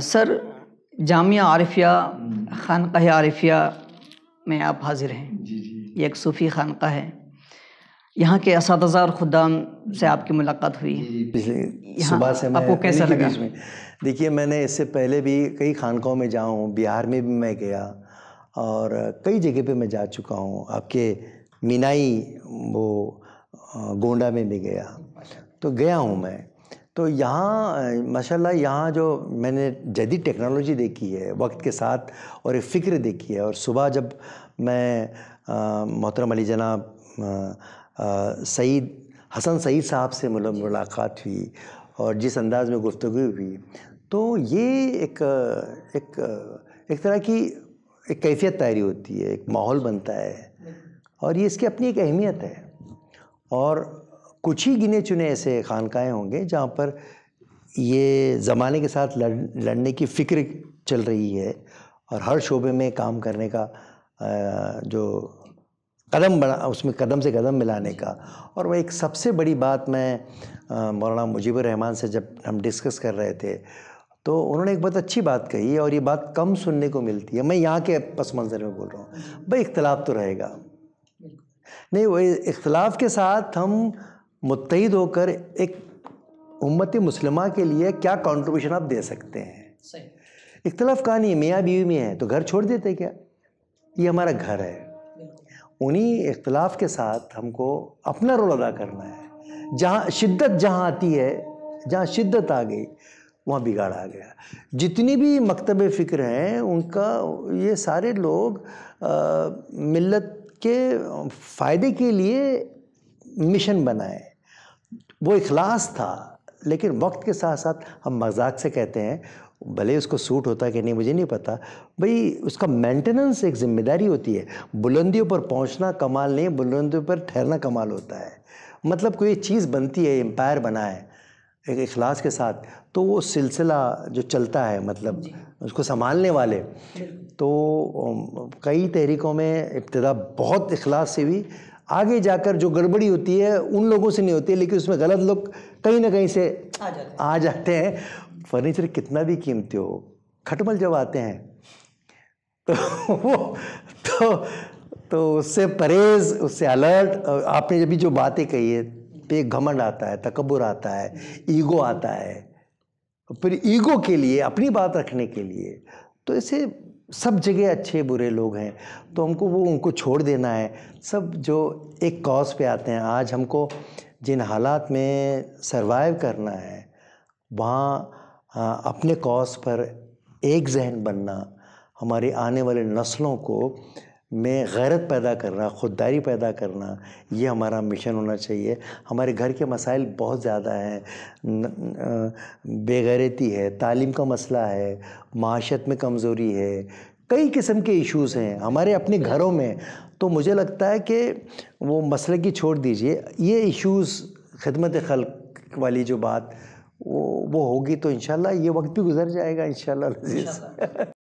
سر جامعہ عارفیہ خانقاہ عارفیہ میں آپ حاضر ہیں. جی جی. یہ ایک صوفی خانقاہ ہے. یہاں کے اساتذہ اور خدام سے آپ کی ملاقات ہوئی. صبح سے میں آپ کو کیسا لگا؟ دیکھیے میں نے اس سے پہلے بھی کئی خانقاہوں میں جاؤں ہوں، بہار میں بھی میں گیا اور کئی جگہ پہ میں جا چکا ہوں. آپ کے مینائی وہ گونڈا میں بھی گیا تو گیا ہوں میں. تو یہاں ماشاءاللہ یہاں جو میں نے جدید ٹیکنالوجی دیکھی ہے وقت کے ساتھ اور ایک فکر دیکھی ہے. اور صبح جب میں محترم علی جناب حسن سعید صاحب سے ملاقات ہوئی اور جس انداز میں گفتگو ہوئی تو یہ ایک طرح کی ایک کیفیت تیاری ہوتی ہے، ایک ماحول بنتا ہے اور یہ اس کی اپنی ایک اہمیت ہے. اور کچھ ہی گنے چنے ایسے خانقاہیں ہوں گے جہاں پر یہ زمانے کے ساتھ لڑنے کی فکر چل رہی ہے اور ہر شعبے میں کام کرنے کا جو قدم بنا اس میں قدم سے قدم ملانے کا. اور وہ ایک سب سے بڑی بات میں مولانا مجیب الرحمن سے جب ہم ڈسکس کر رہے تھے تو انہوں نے ایک بہت اچھی بات کہی اور یہ بات کم سننے کو ملتی ہے. میں یہاں کے پس منظر میں بول رہا ہوں. بھائی اختلاف تو رہے گا، نہیں وہ اختلاف کے ساتھ ہم متحد ہو کر ایک امت مسلمہ کے لیے کیا کنٹریبیوشن آپ دے سکتے ہیں. اختلاف کہاں نہیں ہے، میاں بیوی میں ہے تو گھر چھوڑ دیتے کیا؟ یہ ہمارا گھر ہے. انہی اختلاف کے ساتھ ہم کو اپنا رول ادا کرنا ہے. جہاں آتی ہے، جہاں شدت آ گئی وہاں بگاڑ آ گیا. جتنی بھی مکتب فکر ہیں ان کا یہ سارے لوگ ملت کے فائدے کے لیے مشن بنائے. وہ اخلاص تھا، لیکن وقت کے ساتھ ساتھ ہم مذاق سے کہتے ہیں، بھلے اس کو سوٹ ہوتا ہے کہ نہیں مجھے نہیں پتا، بھئی اس کا مینٹیننس ایک ذمہ داری ہوتی ہے. بلندیوں پر پہنچنا کمال نہیں، بلندیوں پر ٹھہرنا کمال ہوتا ہے. مطلب کوئی چیز بنتی ہے، امپائر بنا ہے ایک اخلاص کے ساتھ تو وہ سلسلہ جو چلتا ہے مطلب اس کو سنبھالنے والے. تو کئی تحریکوں میں ابتدا بہت اخلاص سے ہوئی، آگے جا کر جو گڑبڑی ہوتی ہے ان لوگوں سے نہیں ہوتی ہے، لیکن اس میں غلط لوگ کہیں نہ کہیں سے آ جاتے ہیں. فرنیچر کتنا بھی قیمتی ہو، کھٹمل جب آتے ہیں تو اس سے پرہیز، اس سے الرٹ. آپ نے ابھی جو باتیں کہی ہے پہ گھمنڈ آتا ہے، تکبر آتا ہے، ایگو آتا ہے. پھر ایگو کے لیے اپنی بات رکھنے کے لیے تو ایسے سب جگہ اچھے برے لوگ ہیں تو ہم کو ان کو چھوڑ دینا ہے. سب جو ایک کاز پہ آتے ہیں. آج ہم کو جن حالات میں سروائیو کرنا ہے وہاں اپنے کاز پر ایک ذہن بننا، ہماری آنے والے نسلوں کو میں غیرت پیدا کرنا، خودداری پیدا کرنا، یہ ہمارا مشن ہونا چاہیے. ہمارے گھر کے مسائل بہت زیادہ ہیں، بے غیرتی ہے، تعلیم کا مسئلہ ہے، معاشرت میں کمزوری ہے، کئی قسم کے ایشوز ہیں ہمارے اپنے گھروں میں. تو مجھے لگتا ہے کہ وہ مسئلے کی چھوڑ دیجئے، یہ ایشوز خدمت خلق والی جو بات وہ ہوگی تو انشاءاللہ یہ وقت بھی گزر جائے گا انشاءاللہ.